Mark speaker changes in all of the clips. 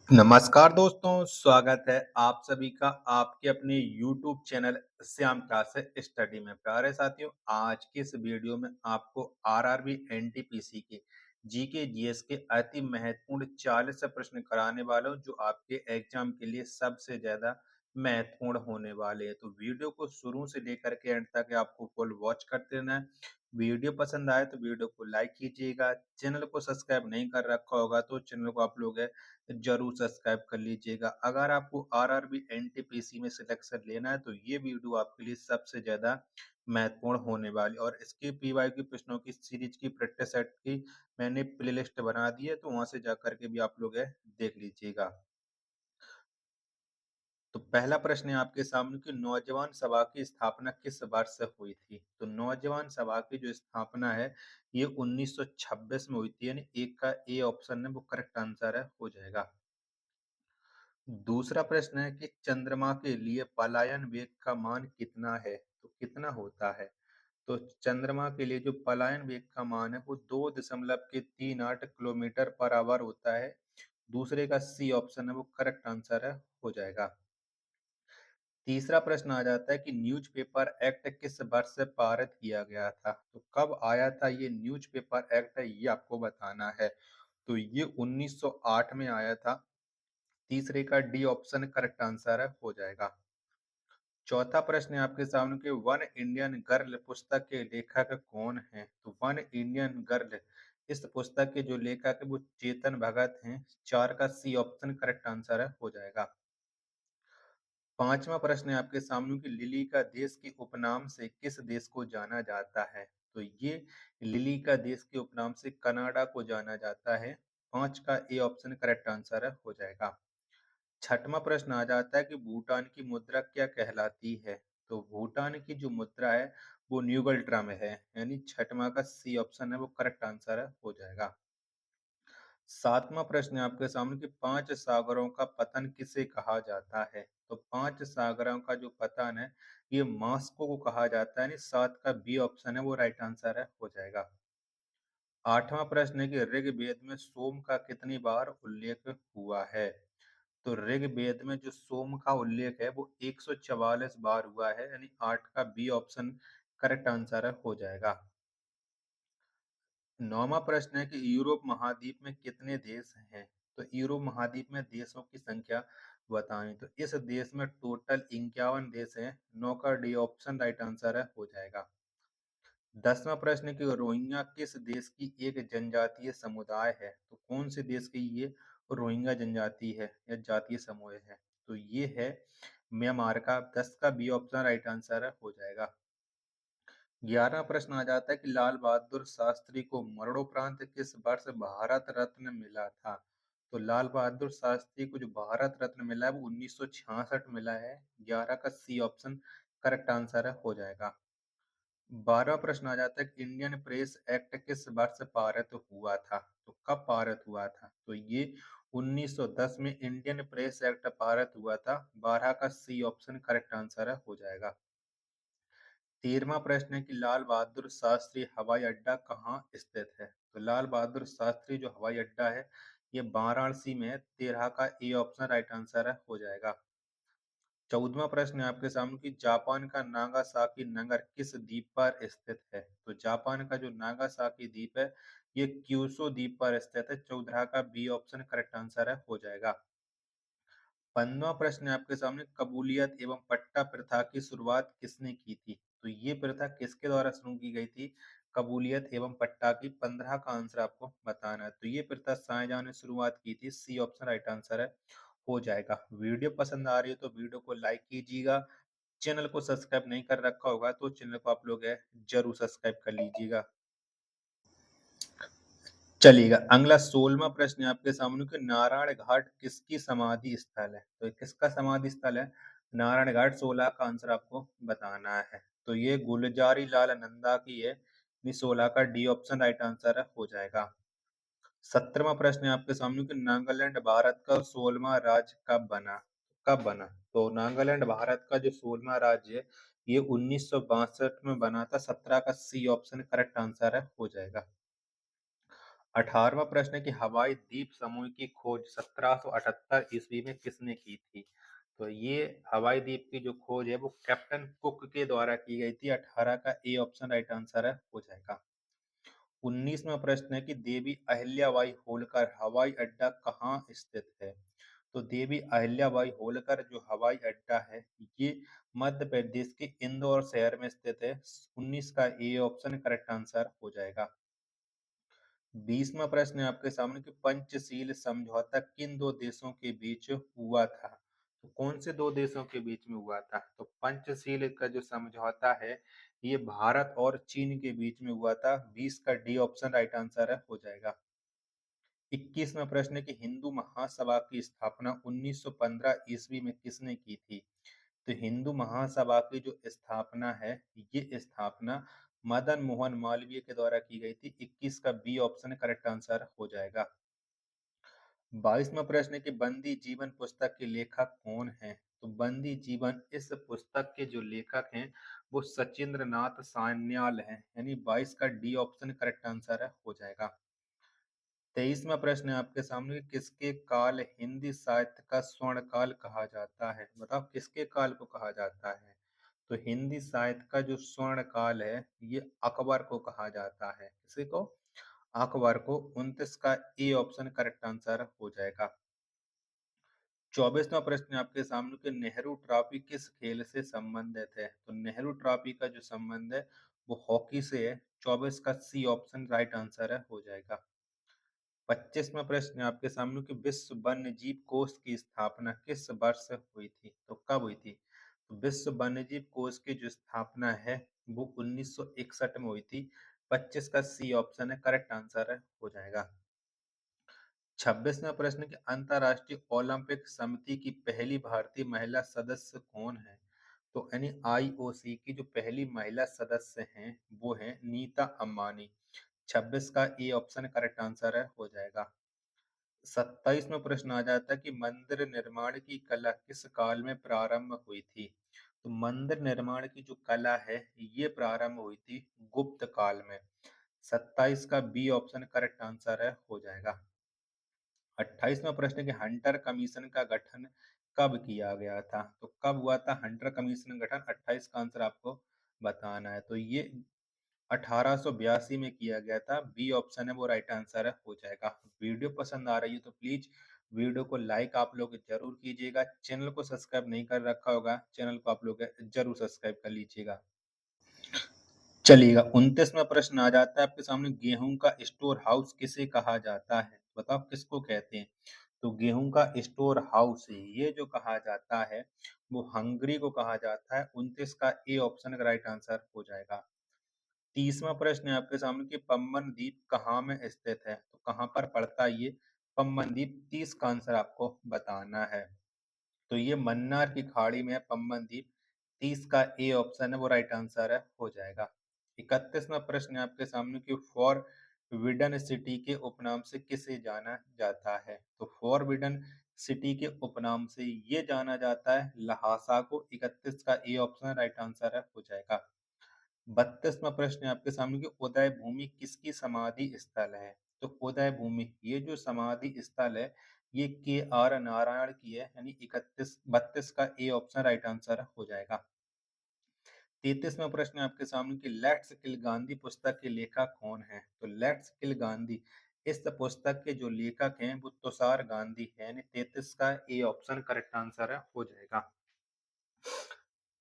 Speaker 1: नमस्कार दोस्तों, स्वागत है आप सभी का आपके अपने YouTube channel Shyam class study में। प्यारे साथियों, आज के इस वीडियो में आपको आरआरबी एनटीपीसी के जीके जीएस के अति महत्वपूर्ण 40 प्रश्न कराने वाला हूं, जो आपके एग्जाम के लिए सबसे ज्यादा महत्वपूर्ण होने वाले हैं। तो वीडियो को शुरू से लेकर के एंड तक आपको फुल वॉच करते रहना है। वीडियो पसंद आए तो वीडियो को लाइक कीजिएगा। चैनल को सब्सक्राइब नहीं कर रखा होगा तो चैनल को आप लोग जरूर सब्सक्राइब कर लीजिएगा। अगर आपको आरआरबी एनटीपीसी में सिलेक्शन लेना है तो ये वीडियो आपके लिए सबसे ज्यादा महत्वपूर्ण होने वाली। और इसके पीवाईक्यू प्रश्नों की सीरीज की प्रैक्टिस सेट की मैंने प्लेलिस्ट बना दी है, तो वहां से जाकर के भी आप लोग देख लीजिएगा। तो पहला प्रश्न है आपके सामने कि नौजवान सभा की स्थापना किस वर्ष हुई थी। तो नौजवान सभा की जो स्थापना है ये 1926 में हुई थी, यानी एक का ए ऑप्शन है वो करेक्ट आंसर है, हो जाएगा। दूसरा प्रश्न है कि चंद्रमा के लिए पलायन वेग का मान कितना है, तो कितना होता है। तो चंद्रमा के लिए जो पलायन वेग का मान है वो 2.38 किलोमीटर पर आवर होता है। दूसरे का सी ऑप्शन है वो करेक्ट आंसर है, हो जाएगा। तीसरा प्रश्न आ जाता है कि न्यूज़पेपर एक्ट किस वर्ष से पारित किया गया था। तो कब आया था ये न्यूज़पेपर एक्ट है, ये आपको बताना है। तो ये 1908 में आया था। तीसरे का डी ऑप्शन करेक्ट आंसर है, हो जाएगा। चौथा प्रश्न है आपके सामने कि वन इंडियन गर्ल पुस्तक के लेखक कौन हैं। तो वन इंडियन गर्ल इस पुस्तक के जो लेखक है वो चेतन भगत हैं। चार का सी ऑप्शन करेक्ट आंसर है, हो जाएगा। पांचवा प्रश्न है आपके सामने कि लिली का देश के उपनाम से किस देश को जाना जाता है। तो ये लिली का देश के उपनाम से कनाडा को जाना जाता है। पांच का ए ऑप्शन करेक्ट आंसर है, हो जाएगा। छठवां प्रश्न आ जाता है कि भूटान की मुद्रा क्या कहलाती है। तो भूटान की जो मुद्रा है वो न्यूगल ड्रम है, यानी छठवां का सी ऑप्शन है वो करेक्ट आंसर है, हो जाएगा। सातवां प्रश्न है आपके सामने कि पांच सागरों का पतन किसे कहा जाता है। तो पांच सागरों का जो पतन है ये मॉस्को को कहा जाता है, यानी सात का बी ऑप्शन है वो राइट आंसर है, हो जाएगा। आठवां प्रश्न है कि ऋग्वेद में सोम का कितनी बार उल्लेख हुआ है। तो ऋग्वेद में जो सोम का उल्लेख है वो 144 बार हुआ है, यानी आठ का बी ऑप्शन करेक्ट आंसर है, हो जाएगा। नौवां प्रश्न है कि यूरोप महाद्वीप में कितने देश हैं। तो यूरोप महाद्वीप में देशों की संख्या बताएं। तो इस देश में टोटल 51 देश हैं। नौ का डी ऑप्शन राइट आंसर है, हो जाएगा। दसवां प्रश्न है कि रोहिंग्या किस देश की एक जनजातीय समुदाय है। तो कौन से देश की ये रोहिंग्या जनजाति है या जातीय समूह है। तो ये है म्यांमार का। 10 का बी ऑप्शन राइट आंसर है, हो जाएगा। 11वां प्रश्न आ जाता है कि लाल बहादुर शास्त्री को मरणोपरांत किस वर्ष भारत रत्न मिला था। तो लाल बहादुर शास्त्री को जो भारत रत्न मिला है वो 1966 मिला है। 11 का सी ऑप्शन करेक्ट आंसर है, हो जाएगा। 12वां प्रश्न आ जाता है कि इंडियन प्रेस एक्ट किस वर्ष पारित हुआ था। तो कब पारित हुआ था। तो ये 1910 में इंडियन प्रेस एक्ट पारित हुआ था। 12 का सी ऑप्शन करेक्ट आंसर है, हो जाएगा। 13वां प्रश्न है कि लाल बहादुर शास्त्री हवाई अड्डा कहाँ स्थित है। तो लाल बहादुर शास्त्री जो हवाई अड्डा है ये वाराणसी में है। 13 का ए ऑप्शन राइट आंसर है, हो जाएगा। 14वां प्रश्न है आपके सामने कि जापान का नागासाकी नगर किस द्वीप पर स्थित है। तो जापान का जो नागासाकी द्वीप है ये क्यूशो द्वीप पर स्थित है। 14 का बी ऑप्शन करेक्ट आंसर है, हो जाएगा। 15वां प्रश्न है आपके सामने कबूलियत एवं पट्टा प्रथा की शुरुआत किसने की थी। तो ये प्रथा किसके द्वारा शुरू की गई थी, कबूलियत एवं पट्टा की। 15 का आंसर आपको बताना है। तो ये प्रथा शाहजहां ने शुरुआत की थी। सी ऑप्शन राइट आंसर है, हो जाएगा। वीडियो पसंद आ रही है तो वीडियो को लाइक कीजिएगा। चैनल को सब्सक्राइब नहीं कर रखा होगा तो चैनल को आप लोग जरूर सब्सक्राइब कर लीजिएगा। चलिएगा, अगला 16वां प्रश्न है आपके सामने कि नारायण घाट किसकी समाधि स्थल है। तो ये किसका समाधि स्थल है, नारायण घाट। 16 का आंसर आपको बताना है। तो ये गुलजारी लाल नंदा की है। 16 का डी ऑप्शन राइट आंसर है, हो जाएगा। 17वां प्रश्न है आपके सामने कि नागालैंड भारत का 16वां राज्य कब बना। तो नागालैंड भारत का जो 16वां राज्य है ये 1962 में बना था। 17 का सी ऑप्शन करेक्ट आंसर है, हो जाएगा। 18वां प्रश्न है कि हवाई द्वीप समूह की खोज 1778 ईस्वी में किसने की थी? तो ये हवाई द्वीप की जो खोज है वो कैप्टन कुक के द्वारा की गई थी। 18 का ए ऑप्शन राइट आंसर है हो जाएगा। 19वां प्रश्न है कि देवी अहिल्याबाई होलकर हवाई अड्डा कहाँ स्थित है? तो देवी अहिल्याबाई होलकर जो हवाई अड्डा है ये मध्य प्रदेश के इंदौर शहर में स्थित है। 19 का ए ऑप्शन करेक्ट आंसर हो जाएगा। 20वां प्रश्न है आपके सामने कि पंचशील समझौता किन दो देशों के बीच हुआ था? तो कौन से दो देशों के बीच में हुआ था? तो पंचशील का जो समझौता है ये भारत और चीन के बीच में हुआ था। 20 का डी ऑप्शन राइट आंसर है हो जाएगा। 21वां प्रश्न है कि हिंदू महासभा की स्थापना 1915 ईस्वी में किसने की थी? तो हिंदू महासभा की जो स्थापना है ये स्थापना मदन मोहन मालवीय के द्वारा की गई थी। 21 का बी ऑप्शन करेक्ट आंसर हो जाएगा। 22वां प्रश्न है कि बंदी जीवन पुस्तक के लेखक कौन हैं? तो बंदी जीवन इस पुस्तक के जो लेखक हैं वो सचिंद्र नाथ सान्याल हैं। यानी 22 का डी ऑप्शन करेक्ट आंसर है हो जाएगा। 23वां प्रश्न है आपके सामने कि किसके काल हिंदी साहित्य का स्वर्ण काल कहा जाता है? बताओ किसके काल को कहा जाता है? तो हिंदी साहित्य का जो स्वर्ण काल है ये अकबर को कहा जाता है। किसी को? अकबर को। 29 का ए ऑप्शन करेक्ट आंसर हो जाएगा। 24वां प्रश्न आपके सामने कि नेहरू ट्रॉफी किस खेल से संबंधित है? तो नेहरू ट्रॉफी का जो संबंध है वो हॉकी से है। 24 का सी ऑप्शन राइट आंसर है हो जाएगा। 25वां प्रश्न है आपके सामने कि विश्व वन्य जीव कोष की स्थापना किस वर्ष हुई थी? तो कब हुई थी? तो विश्व वन्य जीव कोष की जो स्थापना है वो 1961 में हुई थी। 25 का सी ऑप्शन है करेक्ट आंसर है हो जाएगा। 26वां प्रश्न कि अंतर्राष्ट्रीय ओलंपिक समिति की पहली भारतीय महिला सदस्य कौन है? तो यानी आईओसी की जो पहली महिला सदस्य हैं वो है नीता अंबानी। 26 का ए ऑप्शन करेक्ट आंसर है हो जाएगा। 27वां प्रश्न आ जाता है कि मंदिर निर्माण की कला किस काल में प्रारंभ हुई थी? तो मंदिर निर्माण की जो कला है ये प्रारंभ हुई थी गुप्त काल में। 27 का बी ऑप्शन करेक्ट आंसर है हो जाएगा। 28वां प्रश्न कि हंटर कमीशन का गठन कब किया गया था? तो कब हुआ था हंटर कमीशन गठन? 28 का आंसर आपको बताना है। तो ये 1882 में किया गया था। बी ऑप्शन है वो राइट आंसर है हो जाएगा। वीडियो पसंद आ रही है तो प्लीज वीडियो को लाइक आप लोग जरूर कीजिएगा। चैनल को सब्सक्राइब नहीं कर रखा होगा चैनल को आप लोग जरूर सब्सक्राइब कर लीजिएगा। चलिएगा 29वां प्रश्न आ जाता है आपके सामने गेहूं का स्टोर हाउस किसे कहा जाता है? बताओ किसको कहते हैं? तो गेहूं का स्टोर हाउस ये जो कहा जाता है वो हंगरी को कहा जाता है। 29 का ए ऑप्शन का राइट आंसर हो जाएगा। 30वां प्रश्न है आपके सामने कि पम्बन द्वीप कहाँ में स्थित है? तो कहाँ पर पड़ता है ये पम्बन द्वीप? 30 का आंसर आपको बताना है। तो ये मन्नार की खाड़ी में है पम्बन द्वीप। 30 का ए ऑप्शन है वो राइट आंसर है हो जाएगा। 31वां प्रश्न है आपके सामने कि फॉर विडन सिटी के उपनाम से किसे जाना जाता है? तो फॉर विडन सिटी के उपनाम से ये जाना जाता है लहासा को। 31 का ए ऑप्शन राइट आंसर है हो जाएगा। 32वां प्रश्न है आपके सामने कि उदय भूमि किसकी समाधि स्थल है? तो उदय भूमि ये जो समाधि स्थल है ये के आर नारायण की है। यानी 32 का ए ऑप्शन राइट आंसर हो जाएगा। 33वां प्रश्न है आपके सामने कि लेट्स किल गांधी पुस्तक के लेखक कौन है? तो लेट्स किल गांधी इस पुस्तक के जो लेखक हैं वो तुषार गांधी है। यानी 33 का ए ऑप्शन करेक्ट आंसर है हो जाएगा।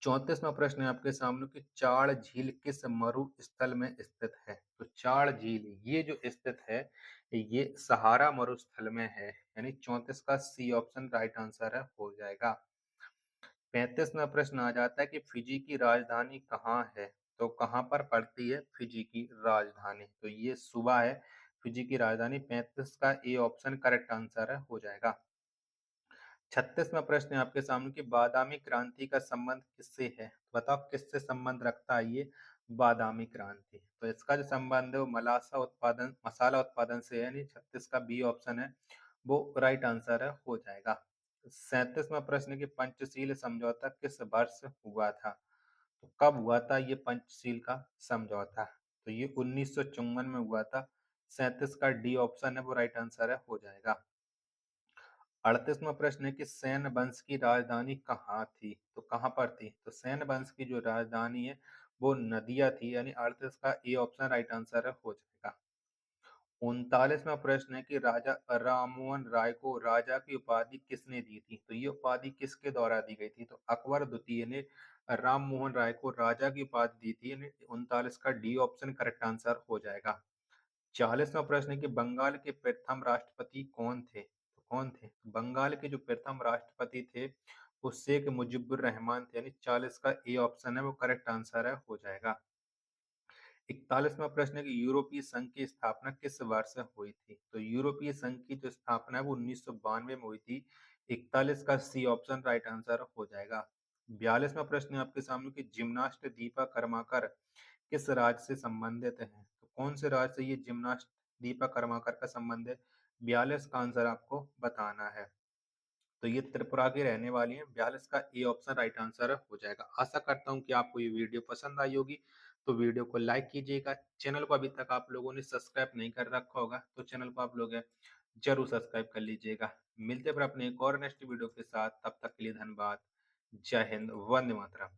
Speaker 1: 34वां प्रश्न है आपके सामने कि चाड़ झील किस मरुस्थल में स्थित है? तो चाड़ झील ये जो स्थित है ये सहारा मरुस्थल में है। यानी 34 का सी ऑप्शन राइट आंसर है हो जाएगा। 35वां प्रश्न आ जाता है कि फिजी की राजधानी कहाँ है? तो कहाँ पर पड़ती है फिजी की राजधानी? तो ये सुबह है फिजी की राजधानी। 35 का ए ऑप्शन करेक्ट आंसर है हो जाएगा। 36वां प्रश्न है आपके सामने कि बादामी क्रांति का संबंध किससे है? तो बताओ किससे संबंध रखता है ये बादामी क्रांति? तो इसका जो संबंध है वो मसाला उत्पादन से है। यानी 36 का बी ऑप्शन है वो राइट आंसर है हो जाएगा। 37वां प्रश्न है कि पंचशील समझौता किस वर्ष हुआ था? तो कब हुआ था ये पंचशील का समझौता? तो ये 1954 में हुआ था। 37 का डी ऑप्शन है वो राइट आंसर है, हो जाएगा। 38वां प्रश्न है कि सैन्य वंश की राजधानी कहाँ थी? तो कहाँ पर थी? तो सैन्य वंश की जो राजधानी है वो नदिया थी, यानी 38 का ए ऑप्शन राइट आंसर है, हो जाएगा। 39वां प्रश्न है कि राजा राममोहन राय को राजा की उपाधि किसने दी थी? तो ये उपाधि किसके द्वारा दी गई थी? तो अकबर द्वितीय ने राममोहन राय को राजा की उपाधि दी थी, यानी 39 का डी ऑप्शन करेक्ट आंसर हो जाएगा। 40वां प्रश्न है कि बंगाल के प्रथम राष्ट्रपति कौन थे? तो कौन थे? बंगाल के जो प्रथम राष्ट्रपति थे वो शेख मुजीबुर रहमान थे, यानी 40 का ए ऑप्शन है वो करेक्ट आंसर है, हो जाएगा। 41वां प्रश्न है कि यूरोपीय संघ की स्थापना किस वर्ष हुई थी? तो यूरोपीय संघ की जो स्थापना है वो 1992 में हुई थी। 41 का सी ऑप्शन राइट आंसर हो जाएगा। 42वां प्रश्न है आपके सामने कि जिम्नास्ट दीपा कर्माकर किस राज्य से संबंधित है? तो कौन से राज्य से ये जिम्नास्ट दीपा कर्माकर का संबंध है? 42 का आंसर आपको बताना है। तो ये त्रिपुरा की रहने वाली हैं। 42 का ए ऑप्शन राइट आंसर हो जाएगा। आशा करता हूँ कि आपको ये वीडियो पसंद आई होगी। तो वीडियो को लाइक कीजिएगा। चैनल को अभी तक आप लोगों ने सब्सक्राइब नहीं कर रखा होगा तो चैनल को आप लोग जरूर सब्सक्राइब कर लीजिएगा। मिलते हैं फिर अपने एक और नेक्स्ट वीडियो के साथ। तब तक के लिए धन्यवाद। जय हिंद, वंदे मातरम।